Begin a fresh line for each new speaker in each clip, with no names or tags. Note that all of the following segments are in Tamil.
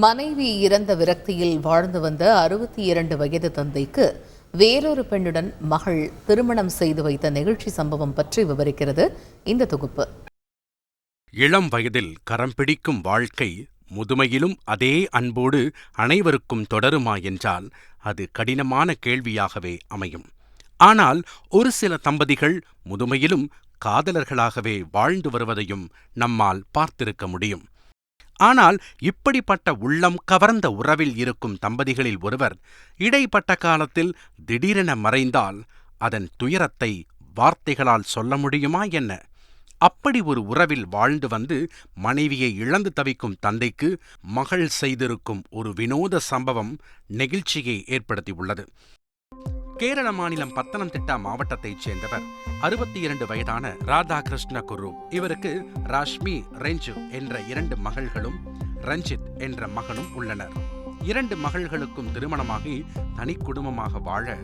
மனைவி இறந்த விரக்தியில் வாழ்ந்து வந்த 62 வயது தந்தைக்கு வேறொரு பெண்ணுடன் மகள் திருமணம் செய்து வைத்த நிகழ்ச்சி சம்பவம் பற்றி விவரிக்கிறது இந்த தொகுப்பு.
இளம் வயதில் கரம் பிடிக்கும் வாழ்க்கை முதுமையிலும் அதே அன்போடு அனைவருக்கும் தொடருமா என்றால் அது கடினமான கேள்வியாகவே அமையும். ஆனால் ஒரு சில தம்பதிகள் முதுமையிலும் காதலர்களாகவே வாழ்ந்து வருவதையும் நம்மால் பார்த்திருக்க முடியும். ஆனால் இப்படிப்பட்ட உள்ளம் கவர்ந்த உறவில் இருக்கும் தம்பதிகளில் ஒருவர் இடைப்பட்ட காலத்தில் திடீரென மறைந்தால் அதன் துயரத்தை வார்த்தைகளால் சொல்ல முடியுமா என்ன? அப்படி ஒரு உறவில் வாழ்ந்து வந்து மனைவியை இழந்து தவிக்கும் தந்தைக்கு மகள் செய்திருக்கும் ஒரு வினோத சம்பவம் நெகிழ்ச்சியை ஏற்படுத்தியுள்ளது. கேரள மாநிலம் பத்தனம்திட்டா மாவட்டத்தைச் சேர்ந்தவர் 62 வயதான ராதாகிருஷ்ண குரு. இவருக்கு ராஷ்மி, ரெஞ்சு என்ற 2 மகள்களும் ரஞ்சித் என்ற மகனும் உள்ளனர். 2 மகள்களுக்கும் திருமணமாகி தனி குடும்பமாக வாழ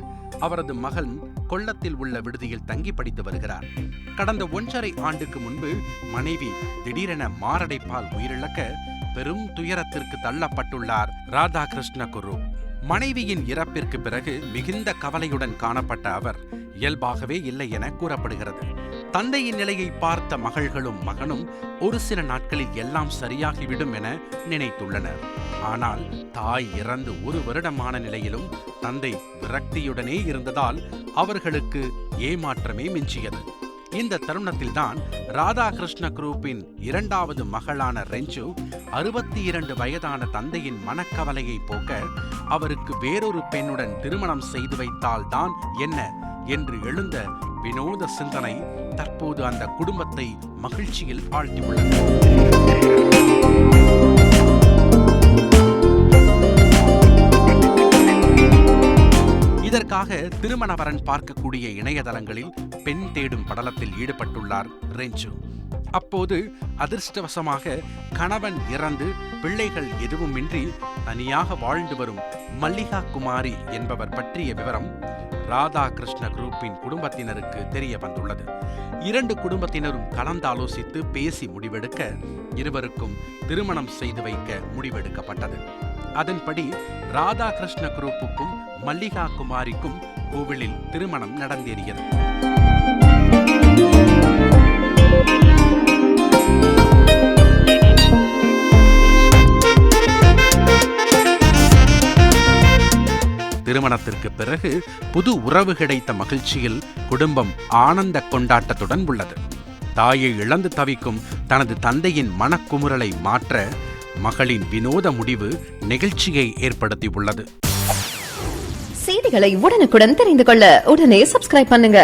அவரது மகன் கொல்லத்தில் உள்ள விடுதியில் தங்கி படித்து வருகிறார். கடந்த 1.5 ஆண்டுக்கு முன்பு மனைவி திடீரென மாரடைப்பால் உயிரிழக்க பெரும் துயரத்திற்கு தள்ளப்பட்டுள்ளார் ராதாகிருஷ்ண குரு. மனைவியின் இறப்பிற்கு பிறகு மிகுந்த கவலையுடன் காணப்பட்ட அவர் இயல்பாகவே இல்லை என கூறப்படுகிறது. தந்தையின் நிலையை பார்த்த மகள்களும் மகனும் ஒரு சில நாட்களில் எல்லாம் சரியாகிவிடும் என நினைத்துள்ளனர். ஆனால் தாய் இறந்து 1 வருடமான நிலையிலும் தந்தை விரக்தியுடனே இருந்ததால் அவர்களுக்கு ஏமாற்றமே மிஞ்சியது. இந்த தருணத்தில்தான் ராதாகிருஷ்ண குரூப்பின் 2வது மகளான ரெஞ்சு 62 வயதான தந்தையின் மனக்கவலையை போக்க அவருக்கு வேறொரு பெண்ணுடன் திருமணம் செய்து வைத்தால்தான் என்ன என்று எழுந்த வினோத சிந்தனை தற்போது அந்த குடும்பத்தை மகிழ்ச்சியில் ஆழ்த்தியுள்ளது. இதற்காக திருமண வரன் பார்க்கக்கூடிய இணையதளங்களில் பெண் தேடும் படலத்தில் ஈடுபட்டுள்ளார் ரெஞ்சு. அப்போது அதிர்ஷ்டவசமாக கணவன் இறந்து பிள்ளைகள் எதுவுமின்றி தனியாக வாழ்ந்து வரும் மல்லிகா குமாரி என்பவர் பற்றிய விவரம் ராதாகிருஷ்ண குரூப்பின் குடும்பத்தினருக்கு தெரிய வந்துள்ளது. 2 குடும்பத்தினரும் கலந்தாலோசித்து பேசி முடிவெடுக்க இருவருக்கும் திருமணம் செய்து வைக்க முடிவெடுக்கப்பட்டது. அதன்படி ராதாகிருஷ்ண குரூப்புக்கும் மல்லிகா குமாரிக்கும் கோவிலில் திருமணம் நடந்தேறியது. திருமணத்திற்கு பிறகு புது உறவு கிடைத்த மகிழ்ச்சியில் குடும்பம் ஆனந்த கொண்டாட்டத்துடன் உள்ளது. தாயை இழந்து தவிக்கும் தனது தந்தையின் மனக்குமுறலை மாற்ற மகளின் வினோத முடிவு நெகிழ்ச்சியை ஏற்படுத்தியுள்ளது.
செய்திகளை உடனுக்குடன் தெரிந்து கொள்ள உடனே சப்ஸ்கிரைப் பண்ணுங்க.